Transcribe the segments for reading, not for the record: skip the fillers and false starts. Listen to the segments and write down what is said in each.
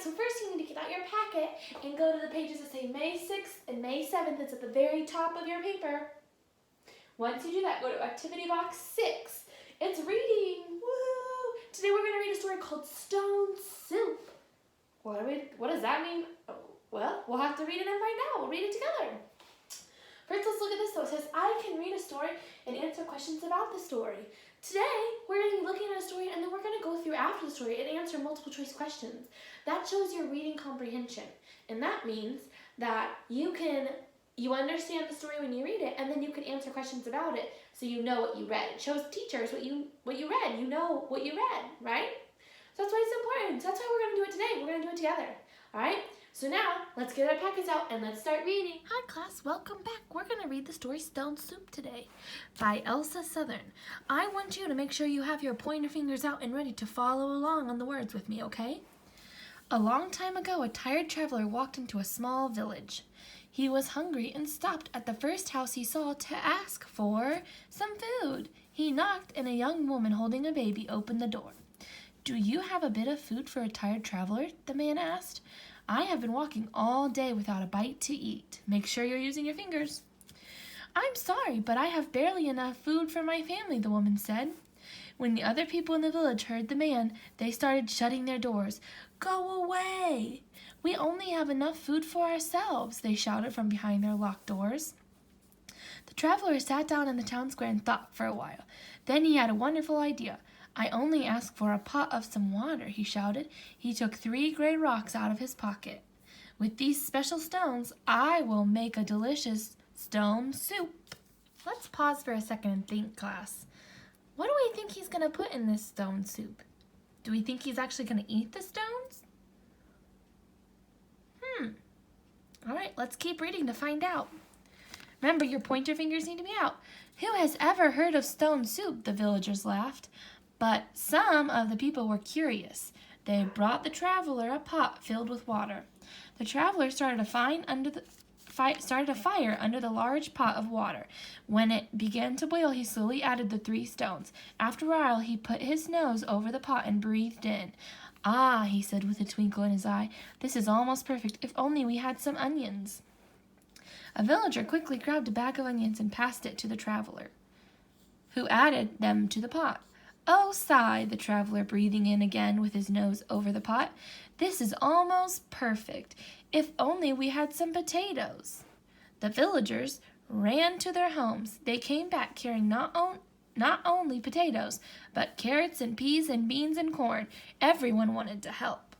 so first you need to get out your packet and go to the pages that say May 6th and May 7th. It's at the very top of your paper. Once you do that, go to activity box 6. It's reading. Woo! Today we're going to read a story called Stone Soup. What does that mean? Oh, well, we'll have to read it and find out. We'll read it together. First, let's look at this though. It says, I can read a story and answer questions about the story. Today, we're going to be looking at a story and then we're going to go through after the story and answer multiple choice questions. That shows your reading comprehension. And that means that you understand the story when you read it, and then you can answer questions about it so you know what you read. It shows teachers what you read. You know what you read, right? So that's why it's important. So that's why we're going to do it today. We're going to do it together. All right? So now, let's get our packets out and let's start reading. Hi class, welcome back. We're going to read the story Stone Soup today by Elsa Southern. I want you to make sure you have your pointer fingers out and ready to follow along on the words with me, okay? A long time ago, a tired traveler walked into a small village. He was hungry and stopped at the first house he saw to ask for some food. He knocked and a young woman holding a baby opened the door. Do you have a bit of food for a tired traveler? The man asked. I have been walking all day without a bite to eat. Make sure you're using your fingers. I'm sorry, but I have barely enough food for my family, the woman said. When the other people in the village heard the man, they started shutting their doors. Go away! We only have enough food for ourselves, they shouted from behind their locked doors. The traveler sat down in the town square and thought for a while. Then he had a wonderful idea. I only ask for a pot of some water, he shouted. He took 3 gray rocks out of his pocket. With these special stones, I will make a delicious stone soup. Let's pause for a second and think, class. What do we think he's going to put in this stone soup? Do we think he's actually going to eat the stones? All right, let's keep reading to find out. Remember, your pointer fingers need to be out. Who has ever heard of stone soup? The villagers laughed. But some of the people were curious. They brought the traveler a pot filled with water. The traveler started a fire under the large pot of water. When it began to boil, he slowly added the 3 stones. After a while, he put his nose over the pot and breathed in. Ah, he said with a twinkle in his eye, this is almost perfect. If only we had some onions. A villager quickly grabbed a bag of onions and passed it to the traveler, who added them to the pot. Oh, sighed the traveler, breathing in again with his nose over the pot. This is almost perfect. If only we had some potatoes. The villagers ran to their homes. They came back carrying not only potatoes, but carrots and peas and beans and corn. Everyone wanted to help.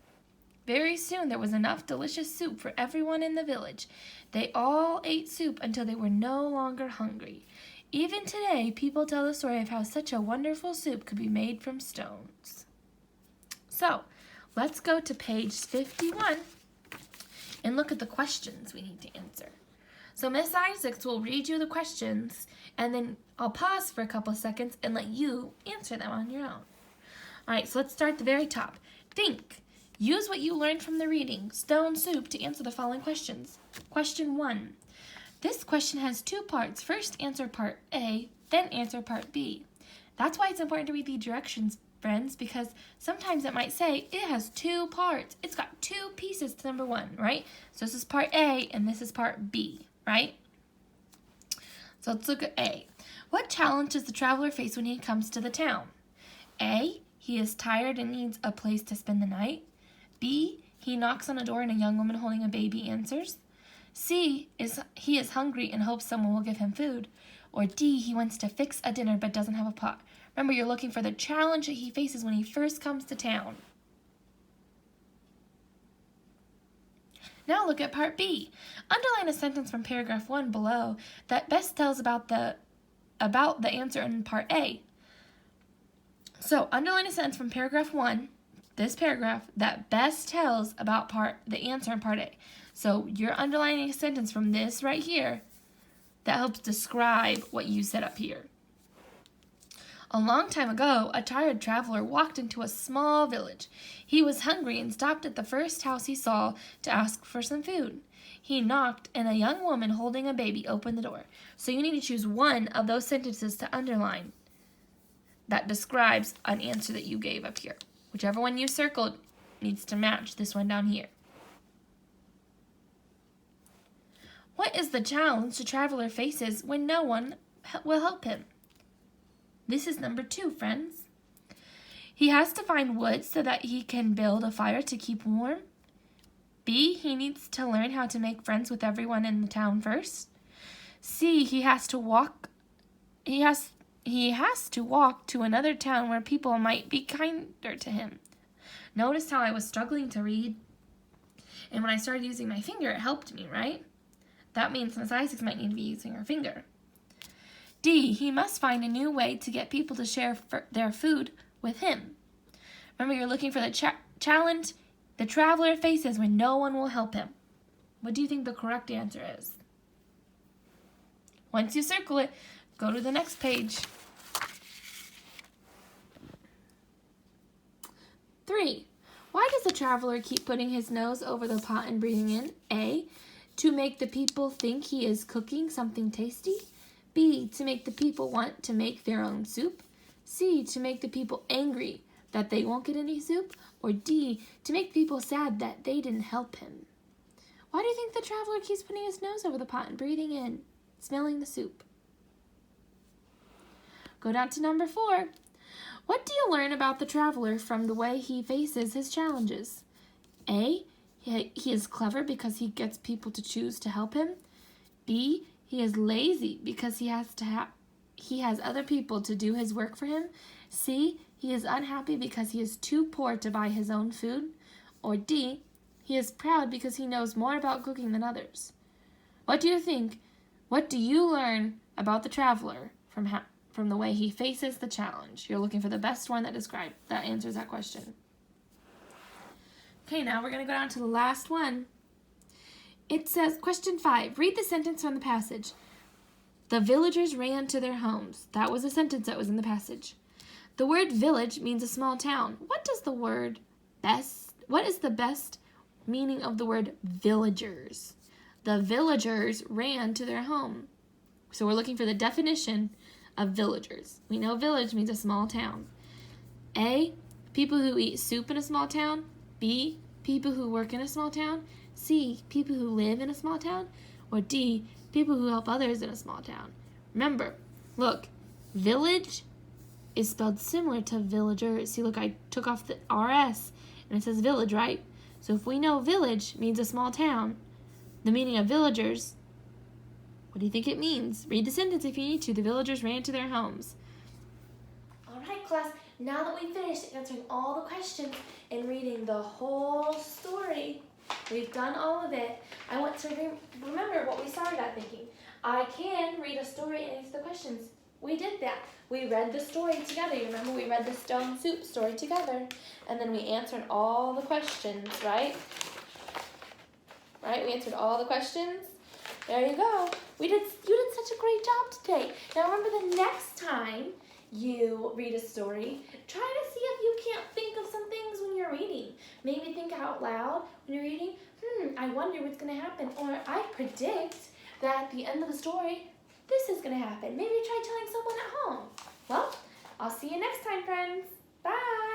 Very soon there was enough delicious soup for everyone in the village. They all ate soup until they were no longer hungry. Even today, people tell the story of how such a wonderful soup could be made from stones. So, let's go to page 51 and look at the questions we need to answer. So Miss Issacs will read you the questions, and then I'll pause for a couple of seconds and let you answer them on your own. All right, so let's start at the very top. Think. Use what you learned from the reading, Stone Soup, to answer the following questions. Question 1. This question has 2 parts. First, answer part A, then answer part B. That's why it's important to read the directions, friends, because sometimes it might say it has 2 parts. It's got 2 pieces to number 1, right? So this is part A and this is part B, right? So let's look at A. What challenge does the traveler face when he comes to the town? A, he is tired and needs a place to spend the night. B, he knocks on a door and a young woman holding a baby answers. C, he is hungry and hopes someone will give him food. Or D, he wants to fix a dinner but doesn't have a pot. Remember, you're looking for the challenge that he faces when he first comes to town. Now look at part B. Underline a sentence from paragraph 1 below that best tells about the answer in part A. So underline a sentence from paragraph 1, this paragraph, that best tells about the answer in part A. So you're underlining a sentence from this right here that helps describe what you said up here. A long time ago, a tired traveler walked into a small village. He was hungry and stopped at the first house he saw to ask for some food. He knocked, and a young woman holding a baby opened the door. So you need to choose one of those sentences to underline that describes an answer that you gave up here. Whichever one you circled, needs to match this one down here. What is the challenge the traveler faces when no one will help him? This is number 2, friends. He has to find wood so that he can build a fire to keep warm. B, he needs to learn how to make friends with everyone in the town first. C, he has to walk to another town where people might be kinder to him. Notice how I was struggling to read? And when I started using my finger, it helped me, right? That means Miss Isaacs might need to be using her finger. D, he must find a new way to get people to share their food with him. Remember, you're looking for the challenge the traveler faces when no one will help him. What do you think the correct answer is? Once you circle it, go to the next page. 3. Why does the traveler keep putting his nose over the pot and breathing in? A, to make the people think he is cooking something tasty. B, to make the people want to make their own soup. C, to make the people angry that they won't get any soup. Or D, to make people sad that they didn't help him. Why do you think the traveler keeps putting his nose over the pot and breathing in, smelling the soup? Go down to number 4. What do you learn about the traveler from the way he faces his challenges? A, he is clever because he gets people to choose to help him. B, he is lazy because he has other people to do his work for him. C, he is unhappy because he is too poor to buy his own food. Or D, he is proud because he knows more about cooking than others. What do you think? What do you learn about the traveler from the way he faces the challenge? You're looking for the best one that answers that question. Okay, now we're going to go down to the last one. It says, question 5, read the sentence from the passage. The villagers ran to their homes. That was a sentence that was in the passage. The word village means a small town. What is the best meaning of the word villagers? The villagers ran to their home. So we're looking for the definition of villagers. We know village means a small town. A, people who eat soup in a small town. B, people who work in a small town. C, people who live in a small town. Or D, people who help others in a small town. Remember, look, village is spelled similar to villager. See, look, I took off the RS and it says village, right? So if we know village means a small town, the meaning of villagers, what do you think it means? Read the sentence if you need to. The villagers ran to their homes. All right, class. Now that we finished answering all the questions and reading the whole story, we've done all of it. I want to remember what we started at thinking. I can read a story and answer the questions. We did that. We read the story together. You remember we read the stone soup story together, and then we answered all the questions, right? Right? We answered all the questions. There you go. You did such a great job today. Now remember, the next time you read a story, try to see if you can't think of some things when you're reading. Maybe think out loud when you're reading. I wonder what's going to happen. Or I predict that at the end of the story, this is going to happen. Maybe try telling someone at home. Well, I'll see you next time, friends. Bye.